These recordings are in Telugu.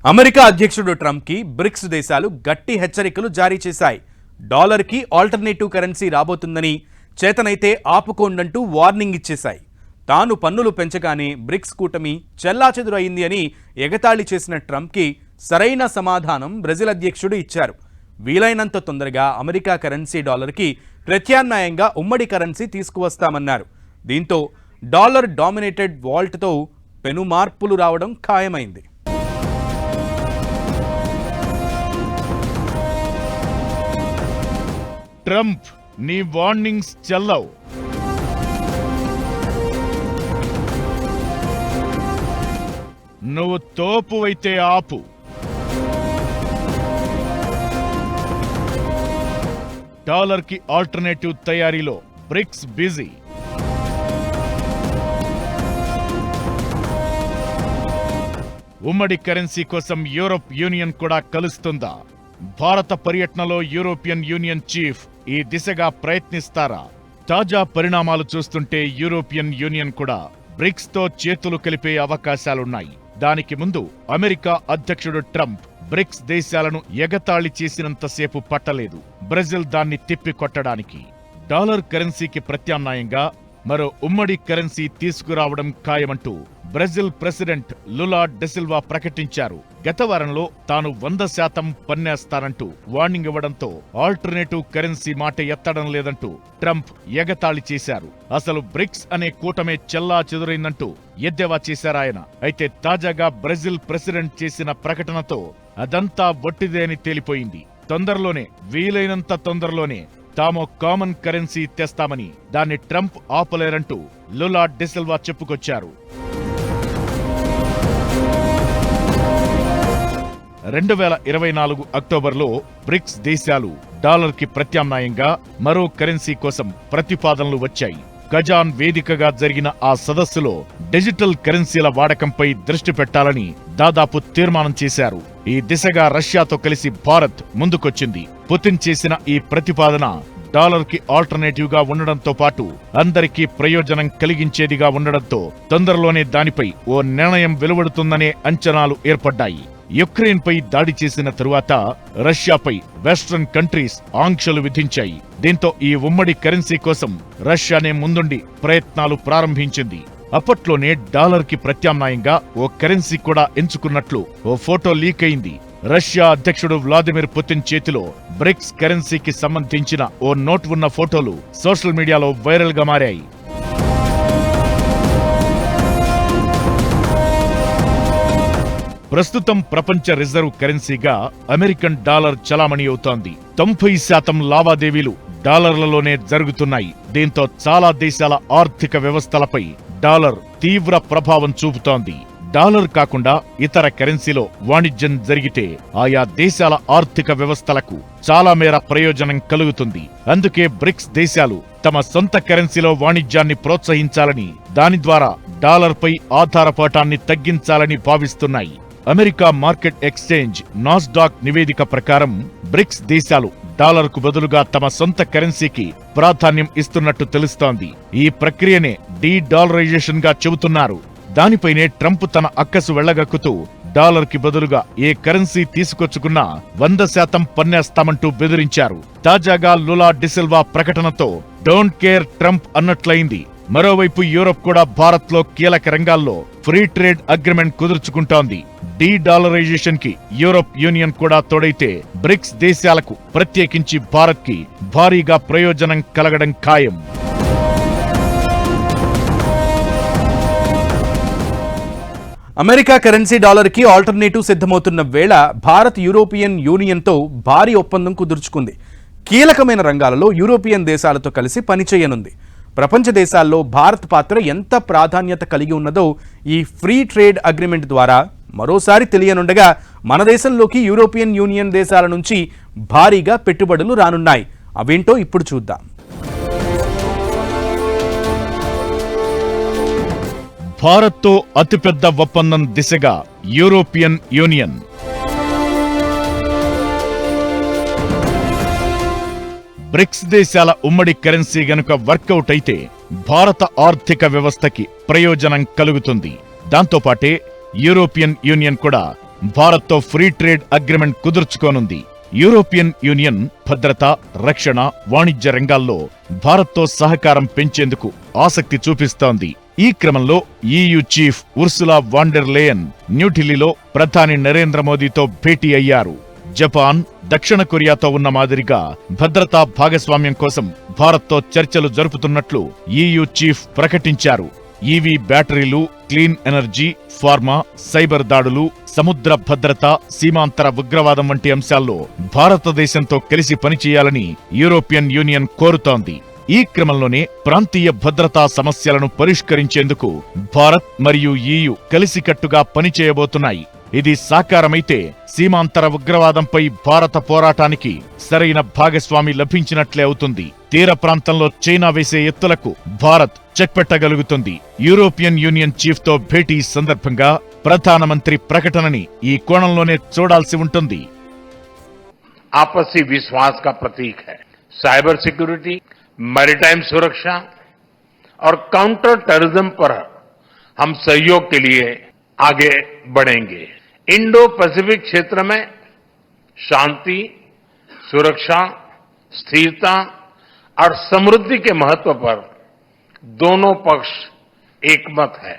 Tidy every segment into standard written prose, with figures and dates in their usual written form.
అమెరికా అధ్యక్షుడు ట్రంప్కి బ్రిక్స్ దేశాలు గట్టి హెచ్చరికలు జారీ చేశాయి. డాలర్కి ఆల్టర్నేటివ్ కరెన్సీ రాబోతుందని, చేతనైతే ఆపుకోండంటూ వార్నింగ్ ఇచ్చేశాయి. తాను పన్నులు పెంచగానే బ్రిక్స్ కూటమి చెల్లాచెదురు అయింది అని ఎగతాళి చేసిన ట్రంప్కి సరైన సమాధానం బ్రెజిల్ అధ్యక్షుడు ఇచ్చారు. వీలైనంత తొందరగా అమెరికా కరెన్సీ డాలర్కి ప్రత్యామ్నాయంగా ఉమ్మడి కరెన్సీ తీసుకువస్తామన్నారు. దీంతో డాలర్ డామినేటెడ్ వాల్ట్తో పెను మార్పులు రావడం ఖాయమైంది. ట్రంప్, నీ వార్నింగ్స్ చెల్లవు. నువ్వు తోపు అయితే ఆపు. డాలర్కి ఆల్టర్నేటివ్ తయారీలో బ్రిక్స్ బిజీ. ఉమ్మడి కరెన్సీ కోసం యూరోప్ యూనియన్ కూడా కలుస్తుందా? భారత పర్యటనలో యూరోపియన్ యూనియన్ చీఫ్ ఈ దిశగా ప్రయత్నిస్తారా? తాజా పరిణామాలు చూస్తుంటే యూరోపియన్ యూనియన్ కూడా బ్రిక్స్ తో చేతులు కలిపే అవకాశాలున్నాయి. దానికి ముందు అమెరికా అధ్యక్షుడు ట్రంప్ బ్రిక్స్ దేశాలను ఎగతాళి చేసినంతసేపు పట్టలేదు బ్రెజిల్ దాన్ని తిప్పికొట్టడానికి. డాలర్ కరెన్సీకి ప్రత్యామ్నాయంగా మరో ఉమ్మడి కరెన్సీ తీసుకురావడం ఖాయమంటూ బ్రెజిల్ ప్రెసిడెంట్ లులా డెసిల్వా ప్రకటించారు. గత వారంలో తాను 100% పన్నేస్తానంటూ వార్నింగ్ ఇవ్వడంతో ఆల్టర్నేటివ్ కరెన్సీ మాట ఎత్తడం లేదంటూ ట్రంప్ ఎగతాళి చేశారు. అసలు బ్రిక్స్ అనే కూటమే చెల్లా చెదురైందంటూ ఎద్దేవా చేశారాయన. అయితే తాజాగా బ్రెజిల్ ప్రెసిడెంట్ చేసిన ప్రకటనతో అదంతా వట్టిదే అని తేలిపోయింది. తొందరలోనే, వీలైనంత తొందరలోనే తాము కామన్ కరెన్సీ తెస్తామని, దాన్ని ట్రంప్ ఆపలేరంటూ లులా డెసిల్వా చెప్పుకొచ్చారు. 2024 అక్టోబర్లో బ్రిక్స్ దేశాలు డాలర్కి ప్రత్యామ్నాయంగా మరో కరెన్సీ కోసం ప్రతిపాదనలు వచ్చాయి. కజాన్ వేదికగా జరిగిన ఆ సదస్సులో డిజిటల్ కరెన్సీల వాడకంపై దృష్టి పెట్టాలని దాదాపు తీర్మానం చేశారు. ఈ దిశగా రష్యాతో కలిసి భారత్ ముందుకొచ్చింది. పుతిన్ చేసిన ఈ ప్రతిపాదన డాలర్కి ఆల్టర్నేటివ్ గా ఉండడంతో పాటు అందరికీ ప్రయోజనం కలిగించేదిగా ఉండడంతో తొందరలోనే దానిపై ఓ నిర్ణయం వెలువడుతుందనే అంచనాలు ఏర్పడ్డాయి. యుక్రెయిన్ పై దాడి చేసిన తరువాత రష్యాపై వెస్ట్రన్ కంట్రీస్ ఆంక్షలు విధించాయి. దీంతో ఈ ఉమ్మడి కరెన్సీ కోసం రష్యానే ముందుండి ప్రయత్నాలు ప్రారంభించింది. అప్పట్లోనే డాలర్కి ప్రత్యామ్నాయంగా ఓ కరెన్సీ కూడా ఎంచుకున్నట్లు ఓ ఫోటో లీక్ అయింది. రష్యా అధ్యక్షుడు వ్లాదిమిర్ పుతిన్ చేతిలో బ్రిక్స్ కరెన్సీకి సంబంధించిన ఓ నోట్ ఉన్న ఫోటోలు సోషల్ మీడియాలో వైరల్ గా మారాయి. ప్రస్తుతం ప్రపంచ రిజర్వ్ కరెన్సీగా అమెరికన్ డాలర్ చలామణి అవుతోంది. 90% లావాదేవీలు డాలర్లలోనే జరుగుతున్నాయి. దీంతో చాలా దేశాల ఆర్థిక వ్యవస్థలపై డాలర్ తీవ్ర ప్రభావం చూపుతోంది. డాలర్ కాకుండా ఇతర కరెన్సీలో వాణిజ్యం జరిగితే ఆయా దేశాల ఆర్థిక వ్యవస్థలకు చాలా మేర ప్రయోజనం కలుగుతుంది. అందుకే బ్రిక్స్ దేశాలు తమ సొంత కరెన్సీలో వాణిజ్యాన్ని ప్రోత్సహించాలని, దాని ద్వారా డాలర్పై ఆధారపడటాన్ని తగ్గించాలని భావిస్తున్నాయి. అమెరికా మార్కెట్ ఎక్స్చేంజ్ నాస్డాక్ నివేదిక ప్రకారం బ్రిక్స్ దేశాలు డాలర్కు బదులుగా తమ సొంత కరెన్సీకి ప్రాధాన్యం ఇస్తున్నట్టు తెలుస్తోంది. ఈ ప్రక్రియనే డీ-డాలరైజేషన్ గా చెబుతున్నారు. దానిపైనే ట్రంప్ తన అక్కసు వెళ్లగక్కుతూ డాలర్కి బదులుగా ఏ కరెన్సీ తీసుకొచ్చుకున్నా 100% పన్నేస్తామంటూ బెదిరించారు. తాజాగా లులా డిసిల్వా ప్రకటనతో డోంట్ కేర్ ట్రంప్ అన్నట్లయింది. మరోవైపు యూరోప్ కూడా భారత్లో కీలక రంగాల్లో ఫ్రీ ట్రేడ్ అగ్రిమెంట్ కుదుర్చుకుంటోంది. డీ-డాలరైజేషన్ కి యూరోప్ యూనియన్ కూడా తోడైతే బ్రిక్స్ దేశాలకు, ప్రత్యేకించి భారత్ కి భారీగా ప్రయోజనం కలగడం ఖాయం. అమెరికా కరెన్సీ డాలర్కి ఆల్టర్నేటివ్ సిద్ధమవుతున్న వేళ భారత్ యూరోపియన్ యూనియన్తో భారీ ఒప్పందం కుదుర్చుకుంది. కీలకమైన రంగాలలో యూరోపియన్ దేశాలతో కలిసి పనిచేయనుంది. ప్రపంచ దేశాల్లో భారత్ పాత్ర ఎంత ప్రాధాన్యత కలిగి ఉన్నదో ఈ ఫ్రీ ట్రేడ్ అగ్రిమెంట్ ద్వారా మరోసారి తెలియనుండగా మన దేశంలోకి యూరోపియన్ యూనియన్ దేశాల నుంచి భారీగా పెట్టుబడులు రానున్నాయి. అవేంటో ఇప్పుడు చూద్దాం. భారత్తో అతిపెద్ద ఒప్పందం దిశగా యూరోపియన్ యూనియన్. బ్రిక్స్ దేశాల ఉమ్మడి కరెన్సీ గనుక వర్కౌట్ అయితే భారత ఆర్థిక వ్యవస్థకి ప్రయోజనం కలుగుతుంది. దాంతోపాటే యూరోపియన్ యూనియన్ కూడా భారత్తో ఫ్రీ ట్రేడ్ అగ్రిమెంట్ కుదుర్చుకోనుంది. యూరోపియన్ యూనియన్ భద్రత, రక్షణ, వాణిజ్య రంగాల్లో భారత్తో సహకారం పెంచేందుకు ఆసక్తి చూపిస్తోంది. ఈ క్రమంలో EU chief Ursula van der Leyen న్యూఢిల్లీలో ప్రధాని నరేంద్ర మోదీతో భేటీ అయ్యారు. జపాన్, దక్షిణ కొరియాతో ఉన్న మాదిరిగా భద్రతా భాగస్వామ్యం కోసం భారత్తో చర్చలు జరుపుతున్నట్లు EU చీఫ్ ప్రకటించారు. ఈవీ బ్యాటరీలు, క్లీన్ ఎనర్జీ, ఫార్మా, సైబర్ దాడులు, సముద్ర భద్రత, సీమాంతర ఉగ్రవాదం వంటి అంశాల్లో భారతదేశంతో కలిసి పనిచేయాలని యూరోపియన్ యూనియన్ కోరుతోంది. ఈ క్రమంలోనే ప్రాంతీయ భద్రతా సమస్యలను పరిష్కరించేందుకు భారత్ మరియు EU కలిసికట్టుగా పనిచేయబోతున్నాయి. ఇది సాకారమైతే సీమాంతర ఉగ్రవాదంపై భారత పోరాటానికి సరైన భాగస్వామి లభించినట్లే అవుతుంది. తీర ప్రాంతంలో చైనా వేసే ఎత్తులకు భారత్ చెక్ పెట్టగలుగుతుంది. యూరోపియన్ యూనియన్ చీఫ్ తో భేటీ సందర్భంగా ప్రధానమంత్రి ప్రకటనని ఈ కోణంలోనే చూడాల్సి ఉంటుంది. आपसी विश्वास का प्रतीक है. साइबर सिक्योरिटी, मैरीटाइम सुरक्षा और काउंटर टेररिज्म पर हम सहयोग के लिए आगे बढ़ेंगे. इंडो पैसिफिक क्षेत्र में शांति, सुरक्षा, स्थिरता और समृद्धि के महत्व पर दोनों पक्ष एकमत है.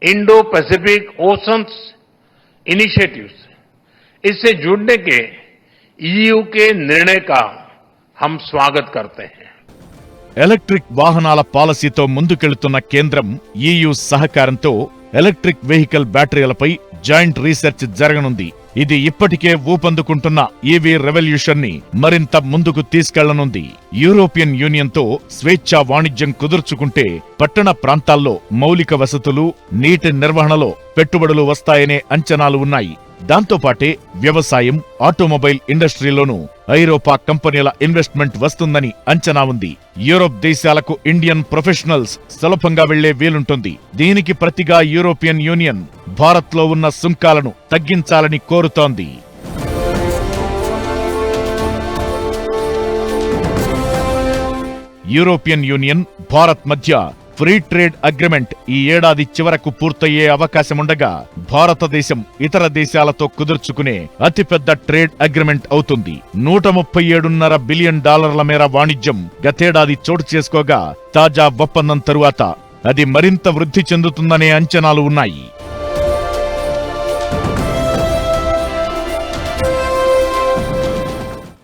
इंडो पैसिफिक ओशंस इनिशिएटिव्स, इससे जुड़ने के EU के निर्णय का हम स्वागत करते हैं. ఎలక్ట్రిక్ వాహనాల పాలసీతో ముందుకెళ్తున్న కేంద్రం EU సహకారంతో ఎలక్ట్రిక్ వెహికల్ బ్యాటరీలపై జాయింట్ రీసెర్చ్ జరగనుంది. ఇది ఇప్పటికే ఊపందుకుంటున్న EV రెవల్యూషన్ ని మరింత ముందుకు తీసుకెళ్లనుంది. యూరోపియన్ యూనియన్ తో స్వేచ్ఛా వాణిజ్యం కుదుర్చుకుంటే పట్టణ ప్రాంతాల్లో మౌలిక వసతులు, నీటి నిర్వహణలో పెట్టుబడులు వస్తాయనే అంచనాలు ఉన్నాయి. దాంతోపాటే వ్యవసాయం, ఆటోమొబైల్ ఇండస్ట్రీలోనూ ఐరోపా కంపెనీల ఇన్వెస్ట్మెంట్ వస్తుందని అంచనా ఉంది. యూరోప్ దేశాలకు ఇండియన్ ప్రొఫెషనల్స్ సులభంగా వెళ్లే వీలుంటుంది. దీనికి ప్రతిగా యూరోపియన్ యూనియన్ భారత్లో ఉన్న సుంకాలను తగ్గించాలని కోరుతోంది. యూరోపియన్ యూనియన్, భారత్ మధ్య ఫ్రీ ట్రేడ్ అగ్రిమెంట్ ఈ ఏడాది చివరకు పూర్తయ్యే అవకాశముండగా భారతదేశం ఇతర దేశాలతో కుదుర్చుకునే అతిపెద్ద ట్రేడ్ అగ్రిమెంట్ అవుతుంది. $137.5 బిలియన్ మేర వాణిజ్యం గతేడాది చోటు చేసుకోగా తాజా ఒప్పందం తరువాత అది మరింత వృద్ధి చెందుతుందనే అంచనాలు ఉన్నాయి.